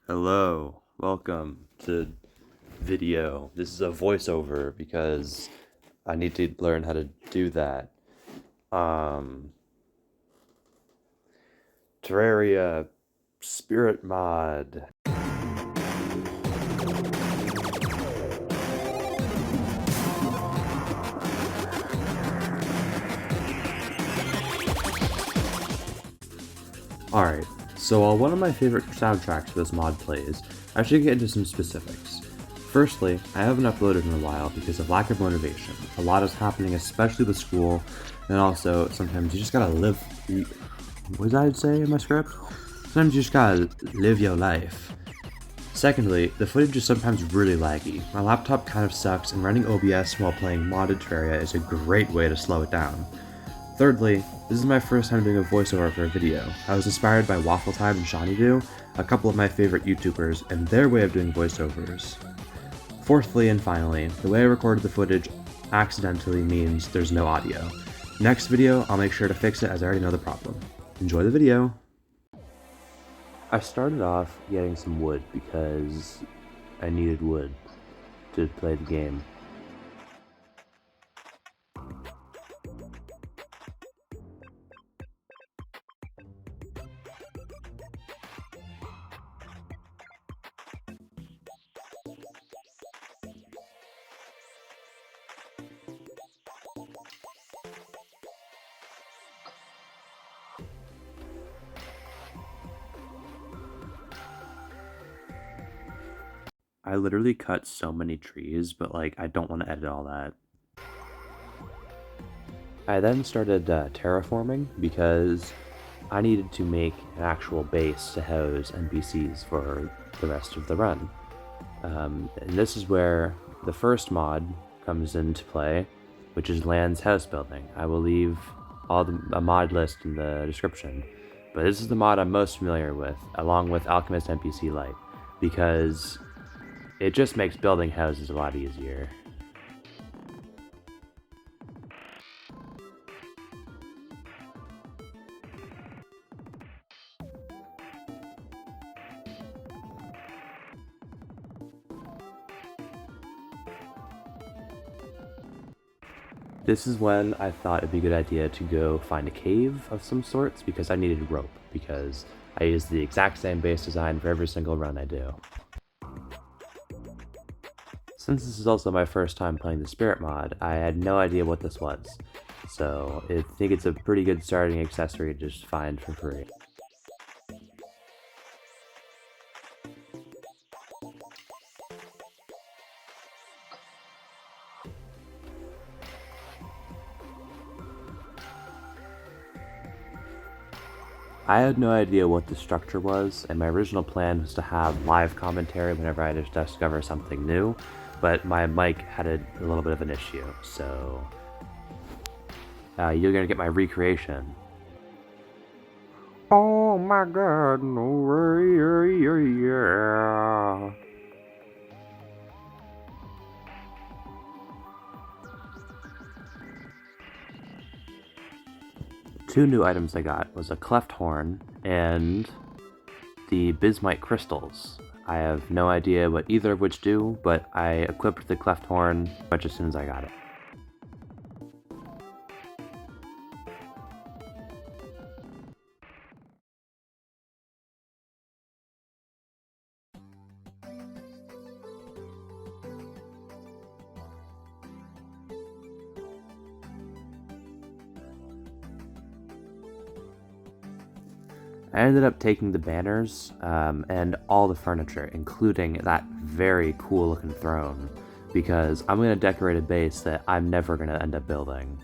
Hello, welcome to video. This is a voiceover because I need to learn how to do that. Um, Terraria Spirit Mod. Alright, so while one of my favorite soundtracks for this mod plays, I should get into some specifics. Firstly, I haven't uploaded in a while because of lack of motivation. A lot is happening, especially with school, and also sometimes you just gotta live. What did I say in my script? Sometimes you just gotta live your life. Secondly, the footage is sometimes really laggy. My laptop kind of sucks, and running OBS while playing modded Terraria is a great way to slow it down. Thirdly, this is my first time doing a voiceover for a video. I was inspired by Waffle Time and ShawneeDo, a couple of my favorite YouTubers, and their way of doing voiceovers. Fourthly and finally, the way I recorded the footage accidentally means there's no audio. Next video, I'll make sure to fix it as I already know the problem. Enjoy the video! I started off getting some wood because I needed wood to play the game. I literally cut so many trees, but I don't want to edit all that. I then started terraforming because I needed to make an actual base to house NPCs for the rest of the run. And this is where the first mod comes into play, which is Land's house building. I will leave a mod list in the description, but this is the mod I'm most familiar with, along with Alchemist NPC Lite, because it just makes building houses a lot easier. This is when I thought it'd be a good idea to go find a cave of some sorts because I needed rope, because I use the exact same base design for every single run I do. Since this is also my first time playing the Spirit Mod, I had no idea what this was, so I think it's a pretty good starting accessory to just find for free. I had no idea what the structure was, and my original plan was to have live commentary whenever I just discover something new, but my mic had a little bit of an issue, so you're gonna get my recreation. Oh my god, no way, yeah. Two new items I got was a cleft horn and the bismite crystals. I have no idea what either of which do, but I equipped the cleft horn much as soon as I got it. I ended up taking the banners and all the furniture, including that very cool looking throne, because I'm going to decorate a base that I'm never going to end up building.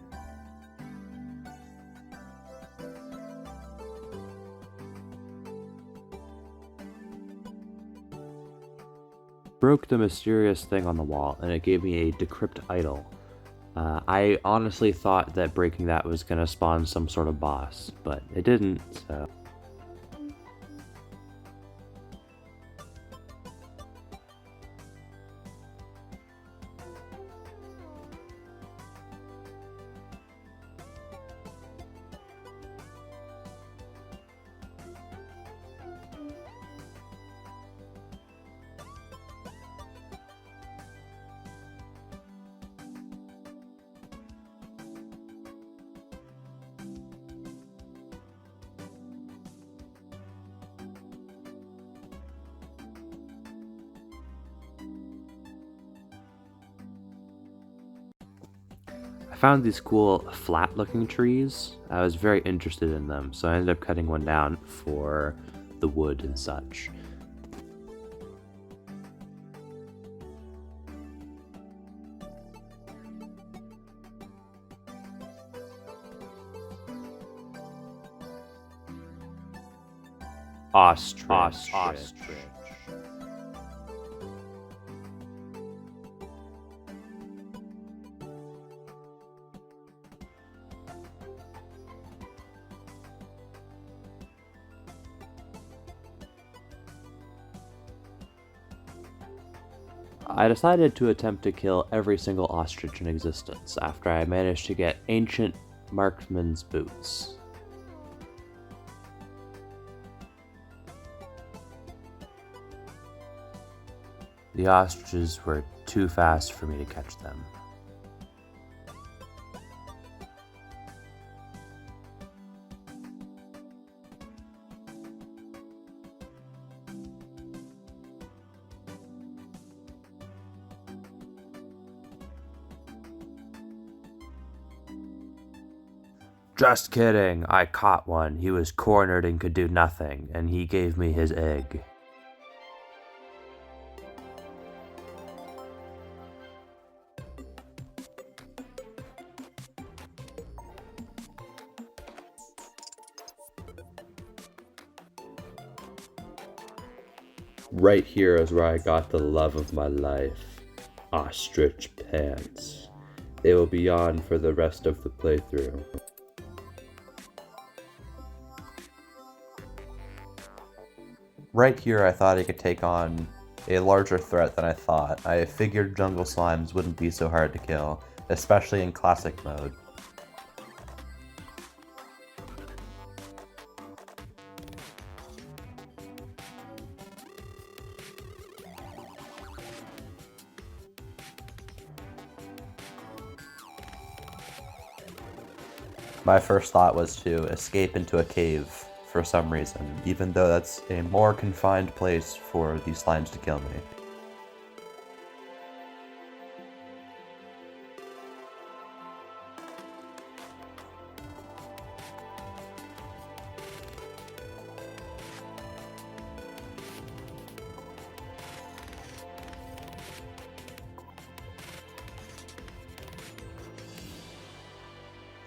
Broke the mysterious thing on the wall, and it gave me a decrypt idol. I honestly thought that breaking that was going to spawn some sort of boss, but it didn't, so... found these cool flat looking trees. I was very interested in them, so I ended up cutting one down for the wood and such. Ostrich. I decided to attempt to kill every single ostrich in existence after I managed to get ancient marksman's boots. The ostriches were too fast for me to catch them. Just kidding, I caught one. He was cornered and could do nothing, and he gave me his egg. Right here is where I got the love of my life. Ostrich pants. They will be on for the rest of the playthrough. Right here I thought I could take on a larger threat than I thought. I figured jungle slimes wouldn't be so hard to kill, especially in classic mode. My first thought was to escape into a cave for some reason, even though that's a more confined place for these slimes to kill me.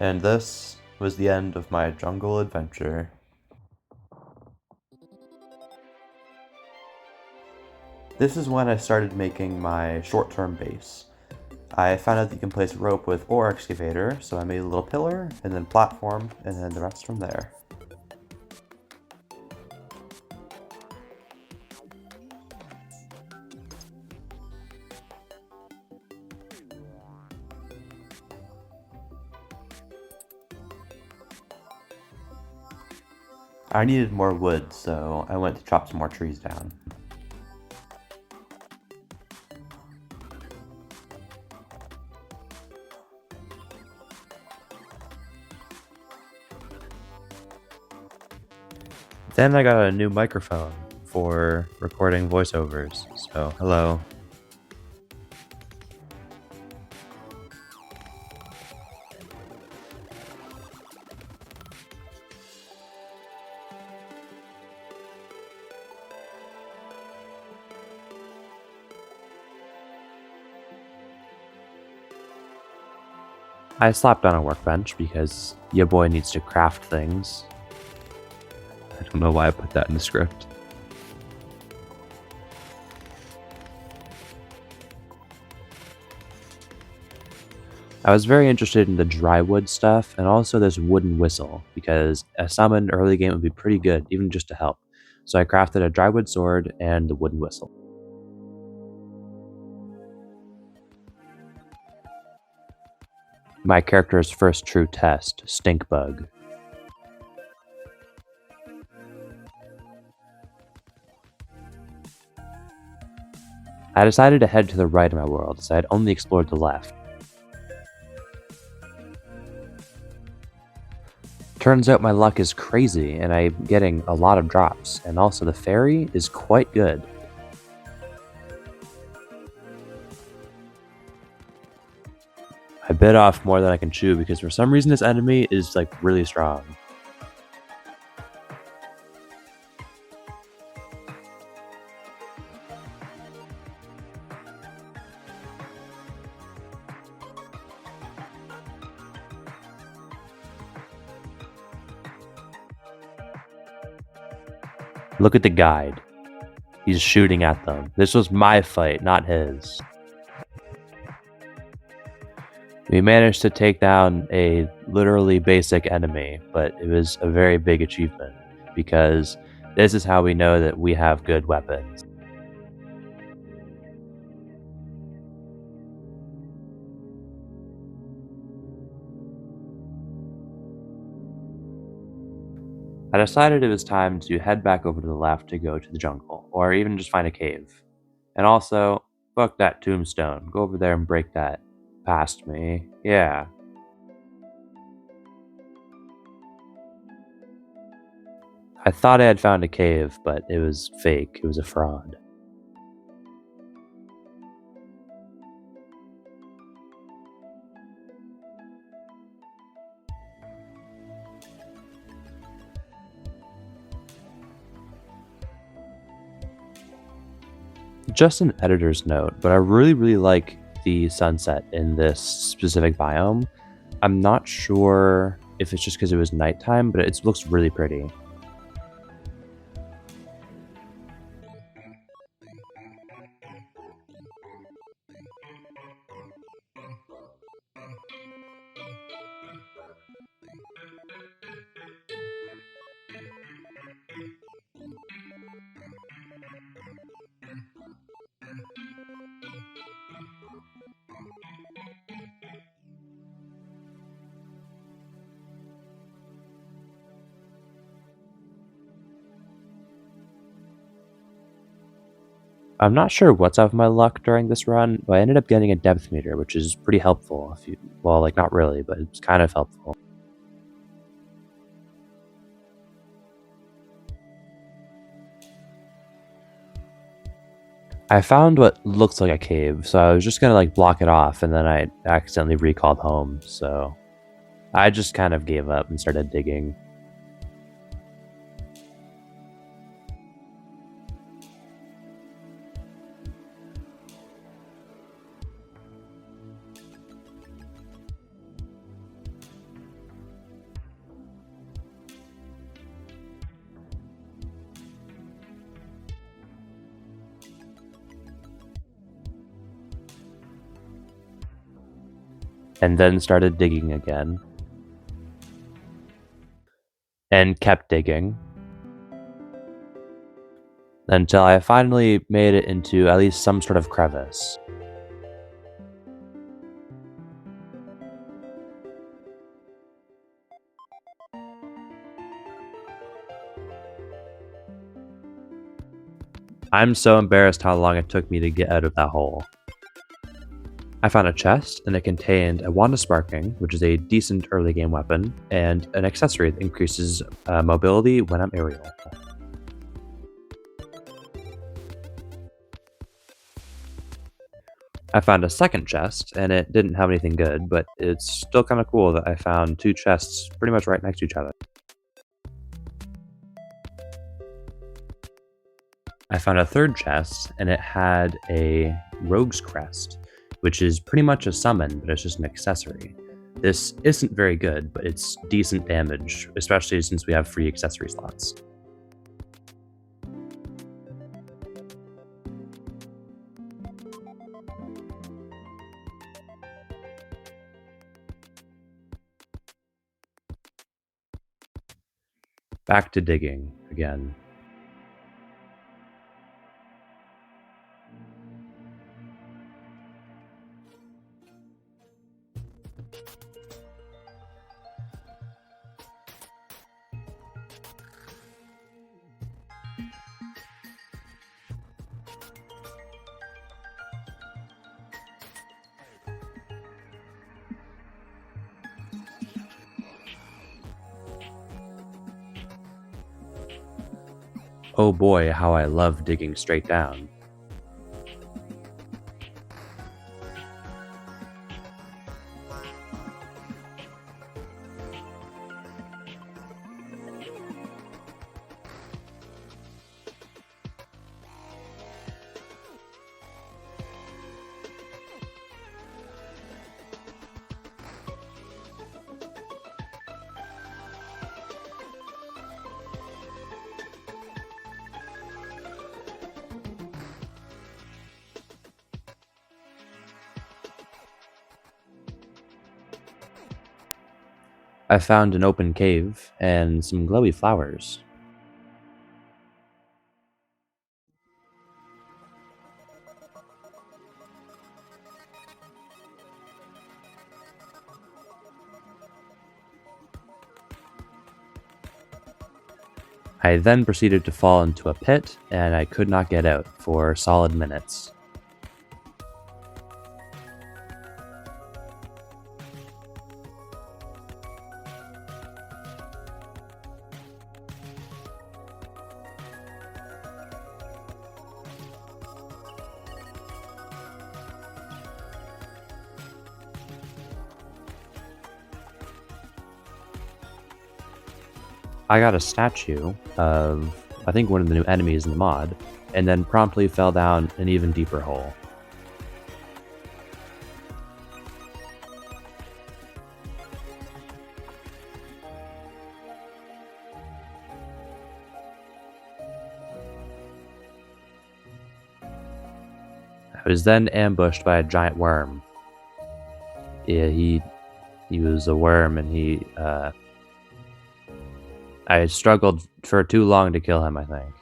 And this was the end of my jungle adventure. This is when I started making my short-term base. I found out that you can place rope with or excavator, so I made a little pillar, and then platform, and then the rest from there. I needed more wood, so I went to chop some more trees down. Then I got a new microphone for recording voiceovers, so hello. I slapped on a workbench because your boy needs to craft things. I don't know why I put that in the script. I was very interested in the dry wood stuff and also this wooden whistle because a summon early game would be pretty good, even just to help. So I crafted a dry wood sword and the wooden whistle. My character's first true test, Stink Bug. I decided to head to the right of my world, as I had only explored the left. Turns out my luck is crazy, and I'm getting a lot of drops, and also the fairy is quite good. I bit off more than I can chew because for some reason this enemy is like really strong. Look at the guide. He's shooting at them. This was my fight, not his. We managed to take down a literally basic enemy, but it was a very big achievement because this is how we know that we have good weapons. I decided it was time to head back over to the left to go to the jungle, or even just find a cave. And also, fuck that tombstone. Go over there and break that past me. Yeah. I thought I had found a cave, but it was fake. It was a fraud. Just an editor's note, but I really like the sunset in this specific biome. I'm not sure if it's just because it was nighttime, but it looks really pretty. I'm not sure what's up with my luck during this run, but I ended up getting a depth meter, which is pretty helpful. Well, like not really, but it's kind of helpful. I found what looks like a cave, so I was just gonna like block it off, and then I accidentally recalled home, so I just kind of gave up and started digging. And then started digging again. And kept digging. Until I finally made it into at least some sort of crevice. I'm so embarrassed how long it took me to get out of that hole. I found a chest, and it contained a wand of sparking, which is a decent early game weapon, and an accessory that increases mobility when I'm aerial. I found a second chest, and it didn't have anything good, but it's still kind of cool that I found two chests pretty much right next to each other. I found a third chest, and it had a rogue's crest, which is pretty much a summon, but it's just an accessory. This isn't very good, but it's decent damage, especially since we have free accessory slots. Back to digging again. Oh boy, how I love digging straight down. I found an open cave and some glowy flowers. I then proceeded to fall into a pit, and I could not get out for solid minutes. I got a statue of, I think, one of the new enemies in the mod, and then promptly fell down an even deeper hole. I was then ambushed by a giant worm. Yeah, he was a worm, and I struggled for too long to kill him, I think.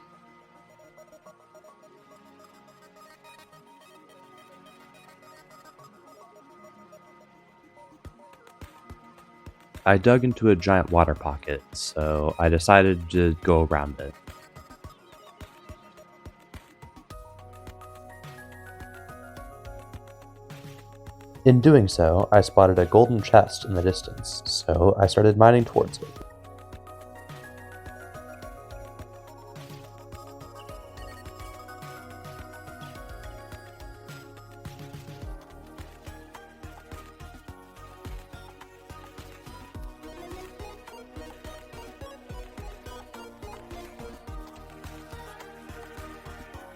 I dug into a giant water pocket, so I decided to go around it. In doing so, I spotted a golden chest in the distance, so I started mining towards it.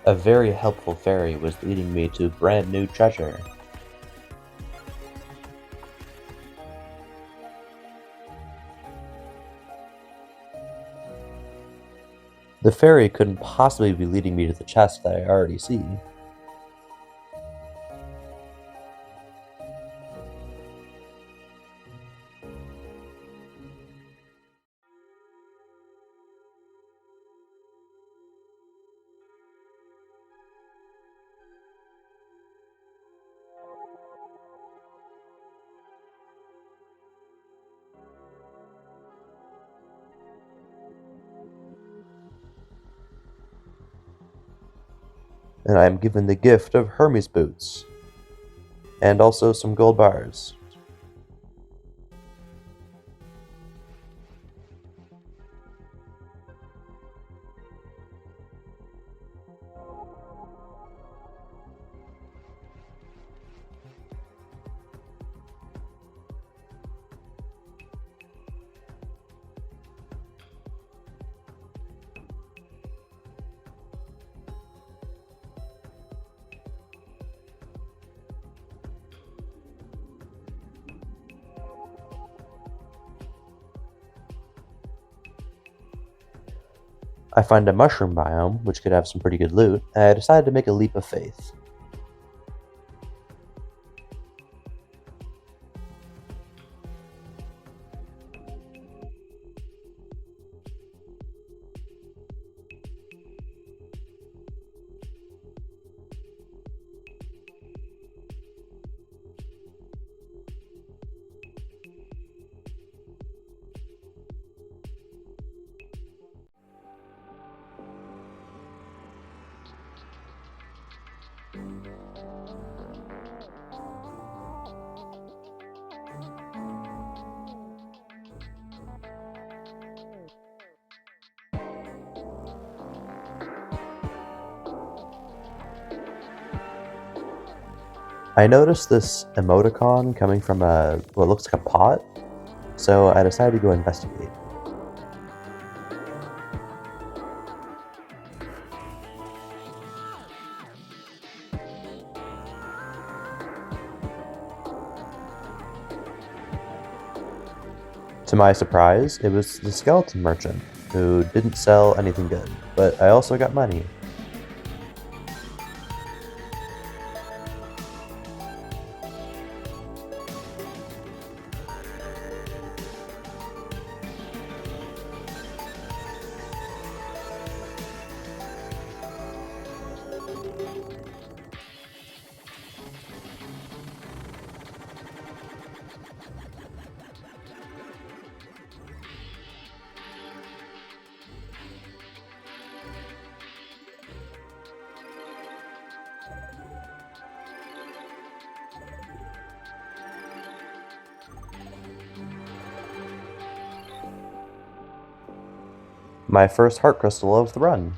A very helpful fairy was leading me to brand new treasure. The fairy couldn't possibly be leading me to the chest that I already see. And I am given the gift of Hermes boots, and also some gold bars. I find a mushroom biome, which could have some pretty good loot, and I decided to make a leap of faith. I noticed this emoticon coming from what looks like a pot, so I decided to go investigate. To my surprise, it was the skeleton merchant, who didn't sell anything good, but I also got money. my first heart crystal of the run.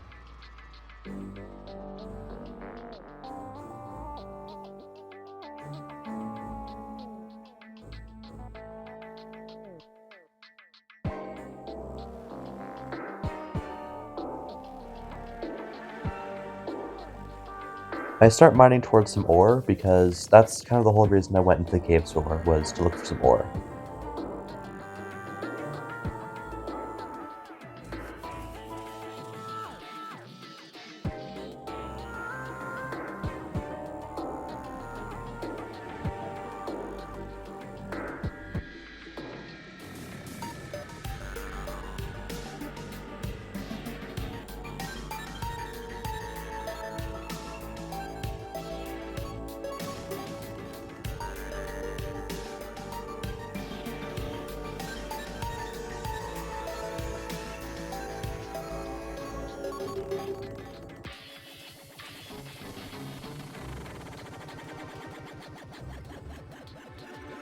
I start mining towards some ore because that's kind of the whole reason I went into the cave store, was to look for some ore.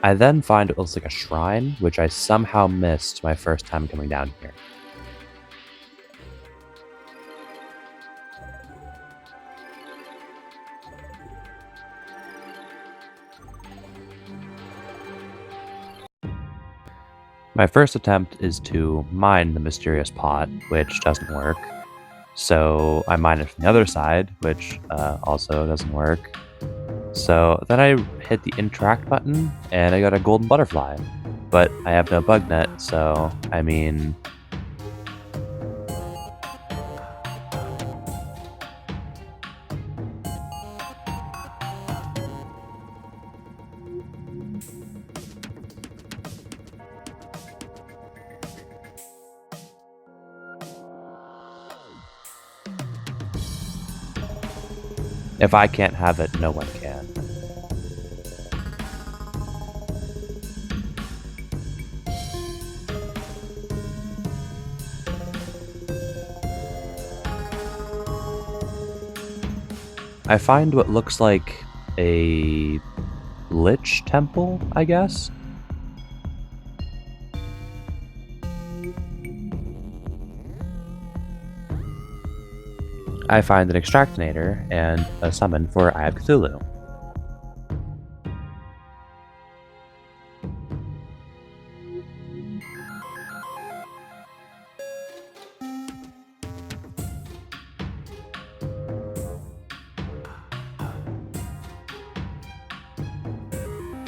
I then find what looks like a shrine, which I somehow missed my first time coming down here. My first attempt is to mine the mysterious pot, which doesn't work. So I mine it from the other side, which also doesn't work. So then I hit the interact button, and I got a golden butterfly. But I have no bug net, so I mean... If I can't have it, no one can. I find what looks like a lich temple, I guess? I find an extractinator and a summon for Eye of Cthulhu.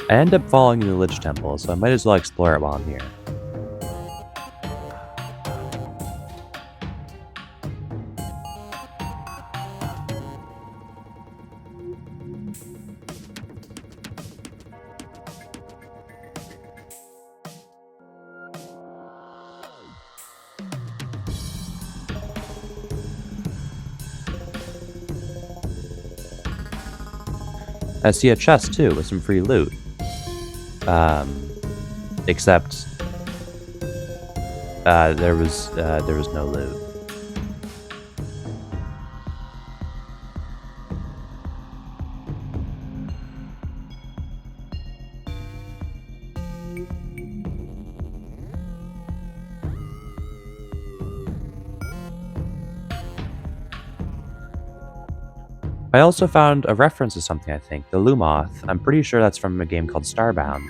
I end up falling in the Lich Temple, so I might as well explore it while I'm here. I see a chest too with some free loot. Except there was no loot. I also found a reference to something, I think, the Lumoth. I'm pretty sure that's from a game called Starbound.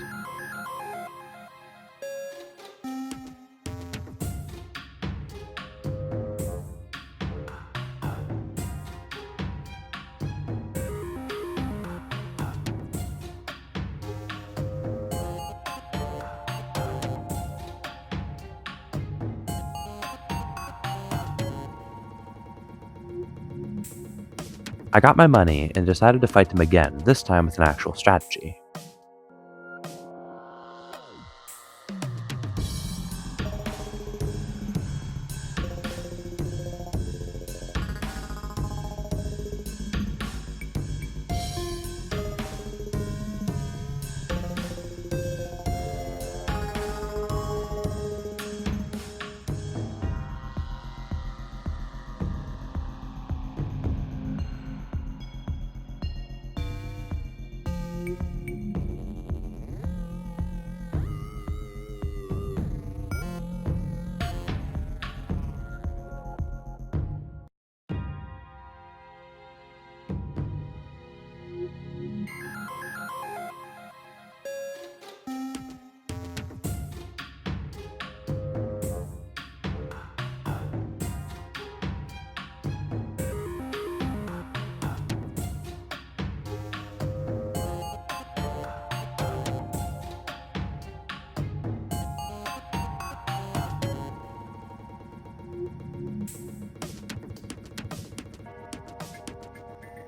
I got my money and decided to fight them again, this time with an actual strategy.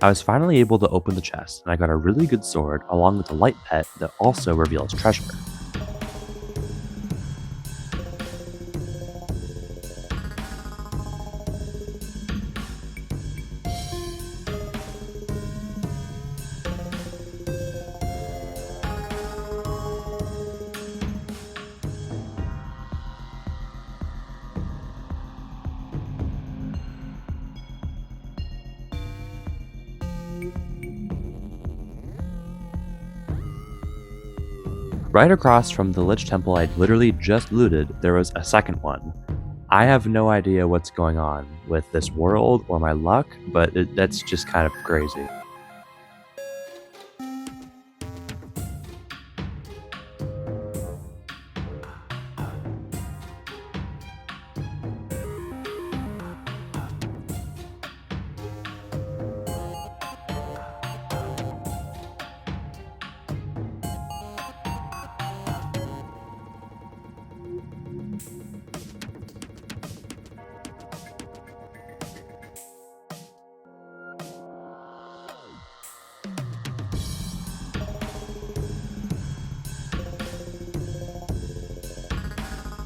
I was finally able to open the chest, and I got a really good sword along with a light pet that also reveals treasure. Right across from the Lich Temple I'd literally just looted, there was a second one. I have no idea what's going on with this world or my luck, but that's just kind of crazy.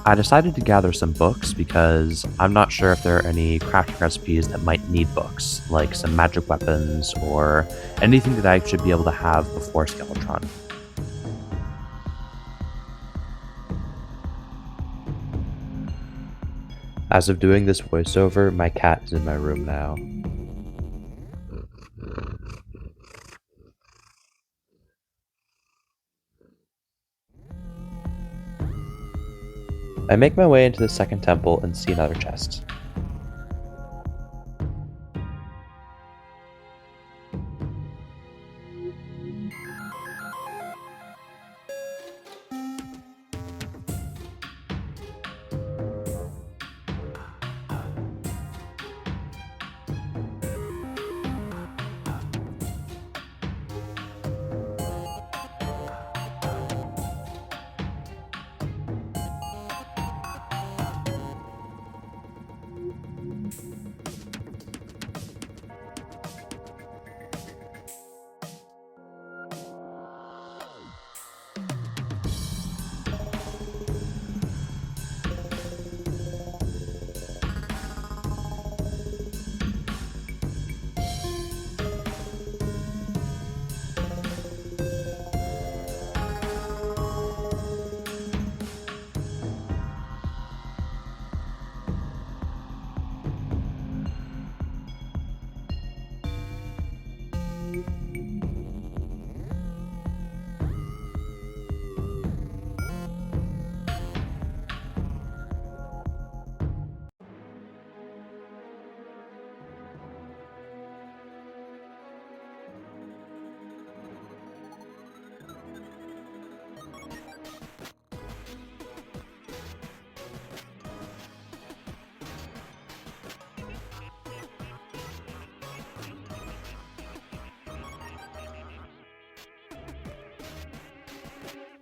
I decided to gather some books because I'm not sure if there are any crafting recipes that might need books, like some magic weapons or anything that I should be able to have before Skeletron. As of doing this voiceover, my cat is in my room now. I make my way into the second temple and see another chest.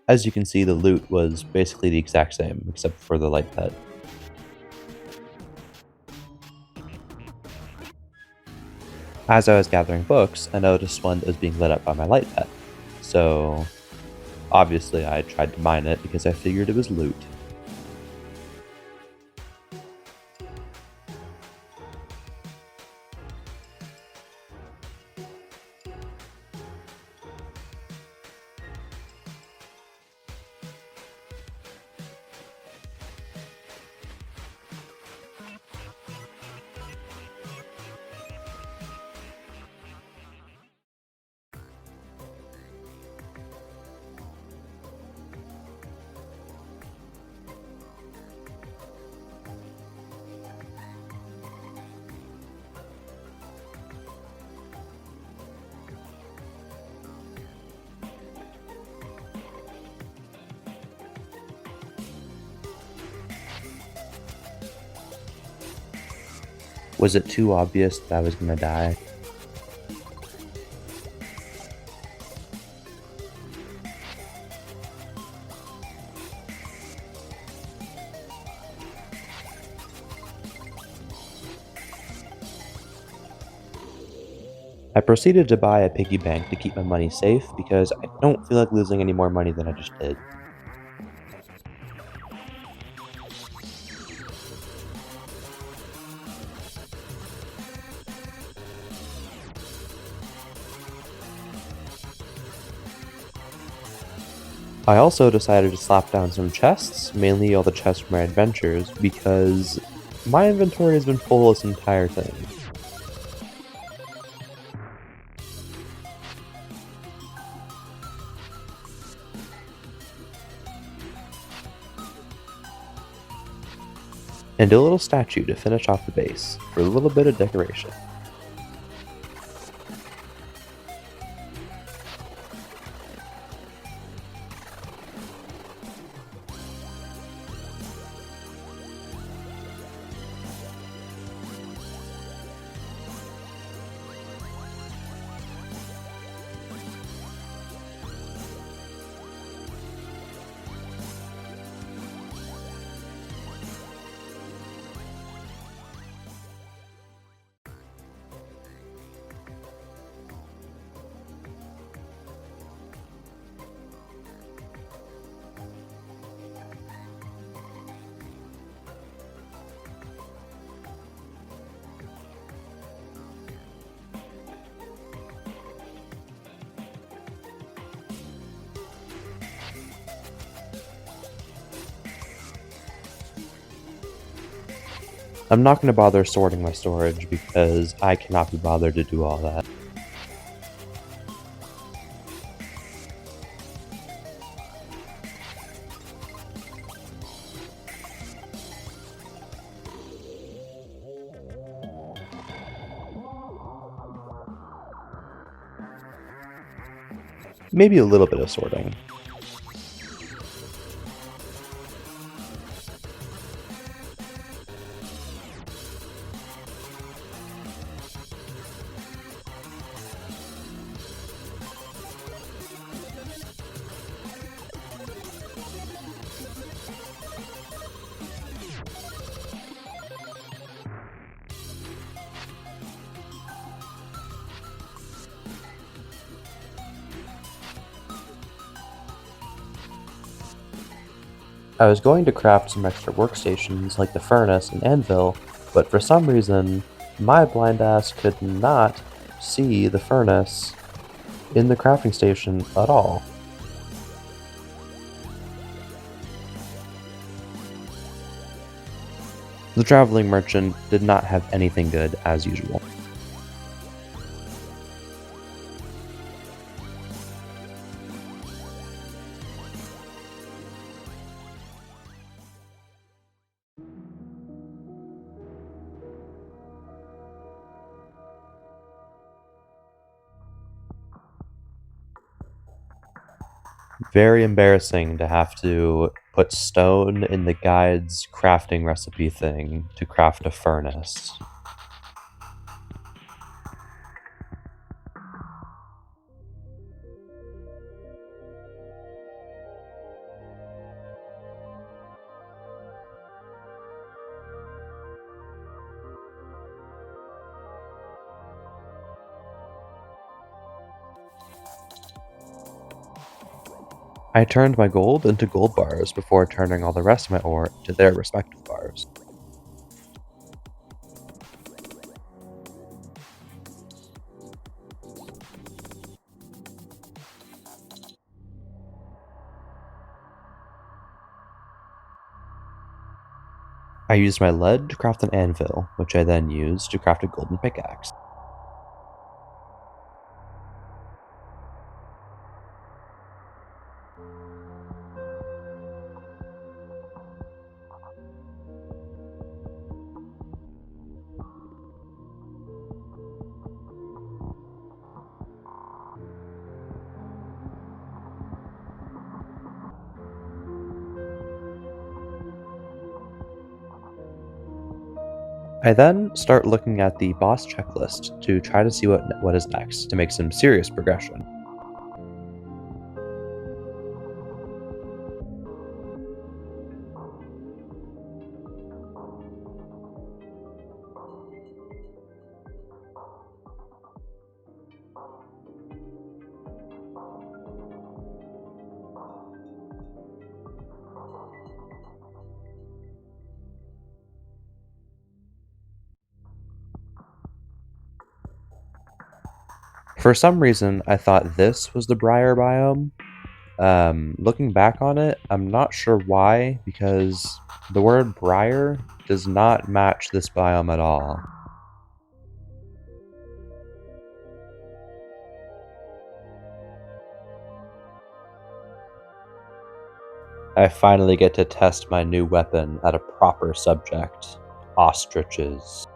As you can see, the loot was basically the exact same, except for the light pet. As I was gathering books, I noticed one that was being lit up by my light pet. So, obviously I tried to mine it because I figured it was loot. Was it too obvious that I was gonna die? I proceeded to buy a piggy bank to keep my money safe because I don't feel like losing any more money than I just did. I also decided to slap down some chests, mainly all the chests from my adventures, because my inventory has been full this entire thing. And a little statue to finish off the base, for a little bit of decoration. I'm not going to bother sorting my storage because I cannot be bothered to do all that. Maybe a little bit of sorting. I was going to craft some extra workstations like the furnace and anvil, but for some reason, my blind ass could not see the furnace in the crafting station at all. The traveling merchant did not have anything good as usual. Very embarrassing to have to put stone in the guide's crafting recipe thing to craft a furnace. I turned my gold into gold bars before turning all the rest of my ore into their respective bars. I used my lead to craft an anvil, which I then used to craft a golden pickaxe. I then start looking at the boss checklist to try to see what is next to make some serious progression. For some reason, I thought this was the briar biome. Looking back on it, I'm not sure why, because the word briar does not match this biome at all. I finally get to test my new weapon at a proper subject: ostriches.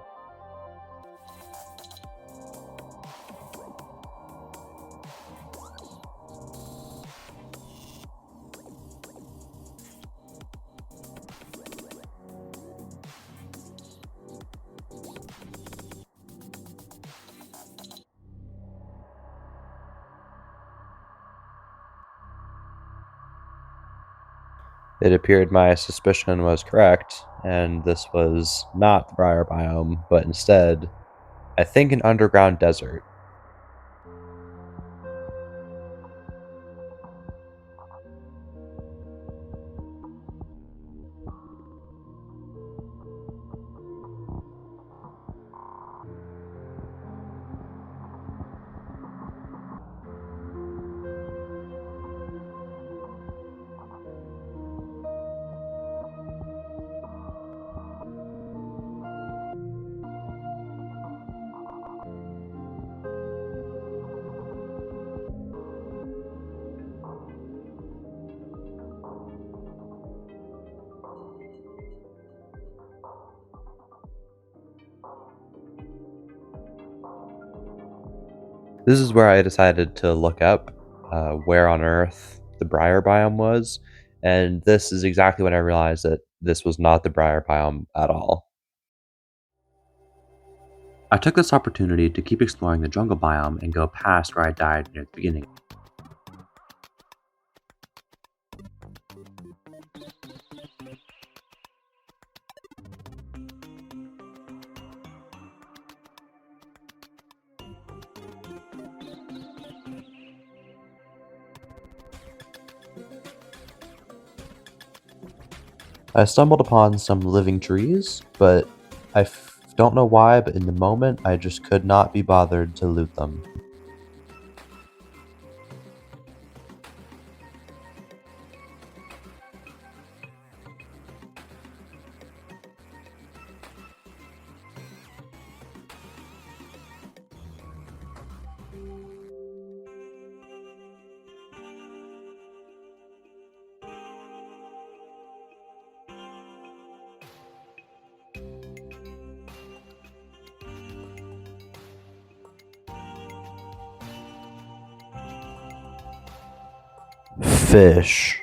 It appeared my suspicion was correct, and this was not the briar biome, but instead, I think, an underground desert. This is where I decided to look up where on Earth the briar biome was, and this is exactly when I realized that this was not the briar biome at all. I took this opportunity to keep exploring the jungle biome and go past where I died near the beginning. I stumbled upon some living trees, but don't know why, but in the moment I just could not be bothered to loot them. Fish.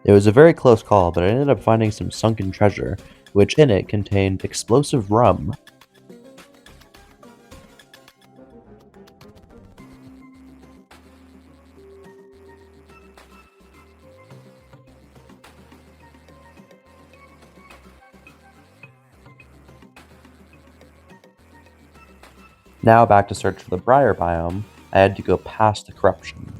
It was a very close call, but I ended up finding some sunken treasure, which in it contained explosive rum. Now back to search for the briar biome, I had to go past the corruption.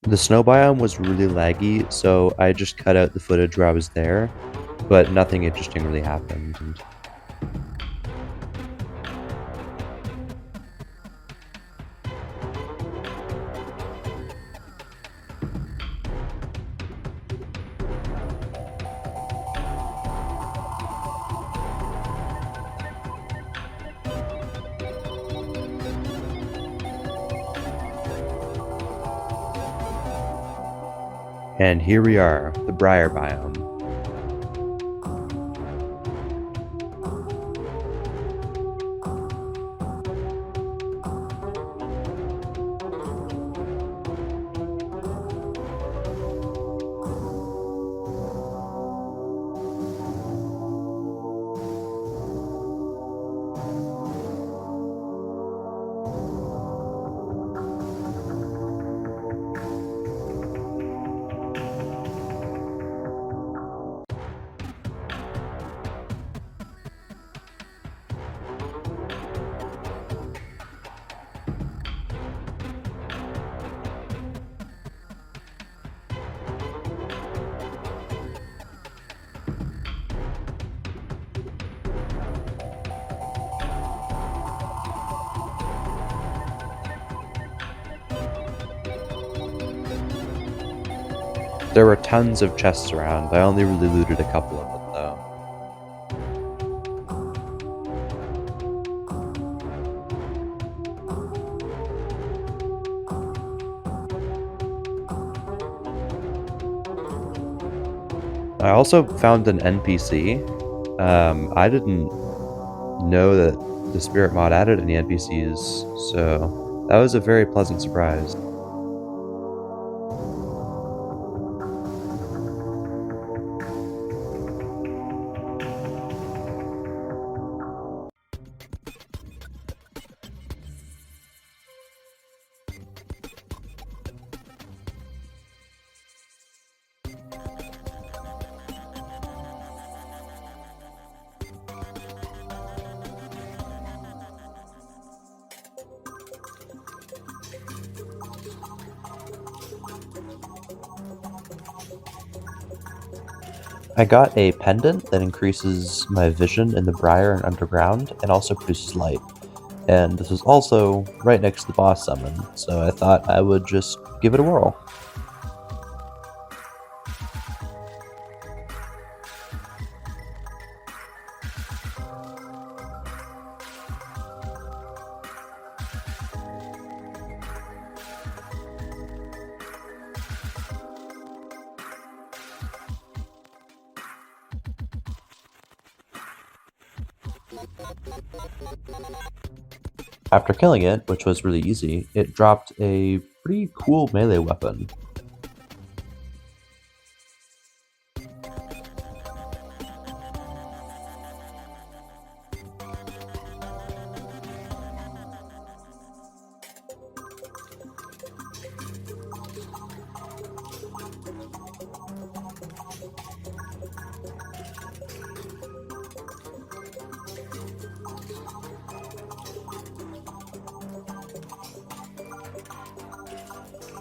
The snow biome was really laggy, so I just cut out the footage where I was there, but nothing interesting really happened. And here we are, the briar biome. There were tons of chests around. I only really looted a couple of them, though. I also found an NPC. I didn't know that the Spirit Mod added any NPCs, so that was a very pleasant surprise. I got a pendant that increases my vision in the briar and underground, and also produces light. And this was also right next to the boss summon, so I thought I would just give it a whirl. After killing it, which was really easy, it dropped a pretty cool melee weapon.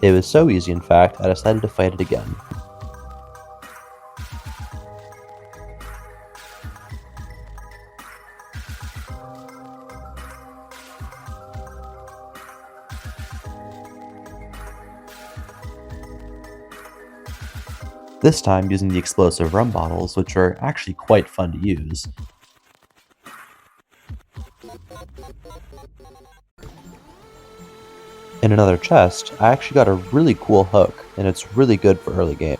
It was so easy, in fact, I decided to fight it again. This time using the explosive rum bottles, which are actually quite fun to use. In another chest, I actually got a really cool hook, and it's really good for early game.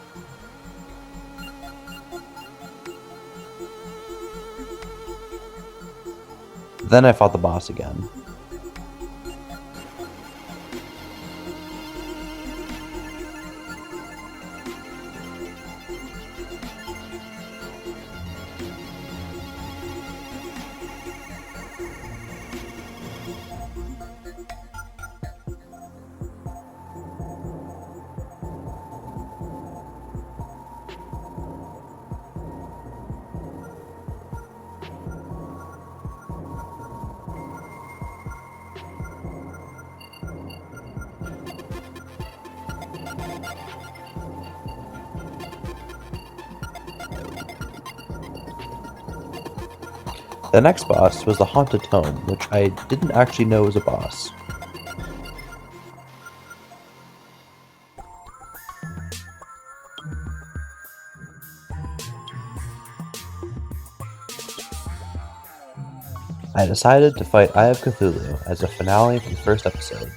Then I fought the boss again. The next boss was the Haunted Tome, which I didn't actually know was a boss. I decided to fight Eye of Cthulhu as a finale for the first episode.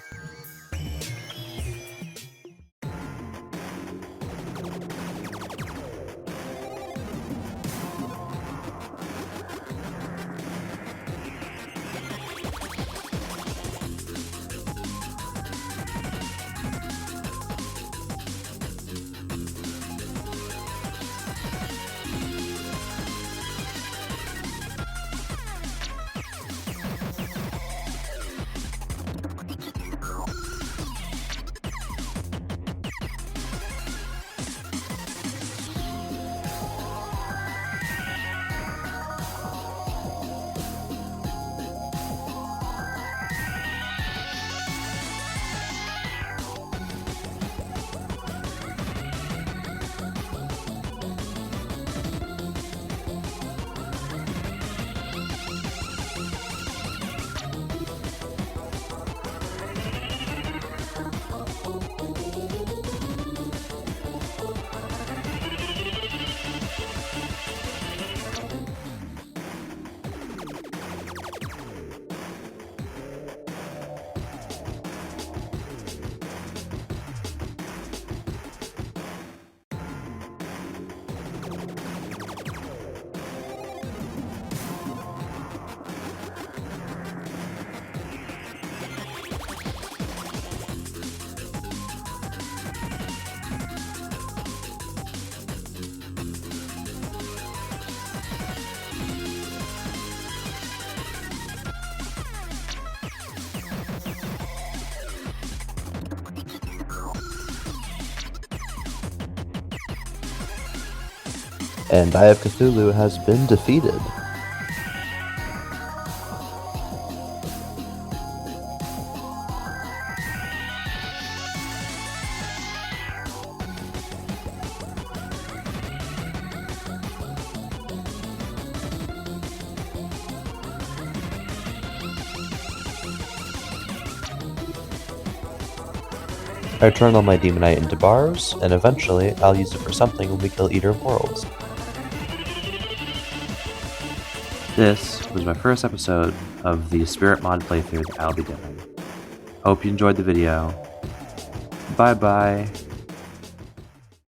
And Eye of Cthulhu has been defeated. I turn all my demonite into bars, and eventually I'll use it for something when we kill Eater of Worlds. This was my first episode of the Spirit Mod playthrough that I'll be doing. Hope you enjoyed the video. Bye bye.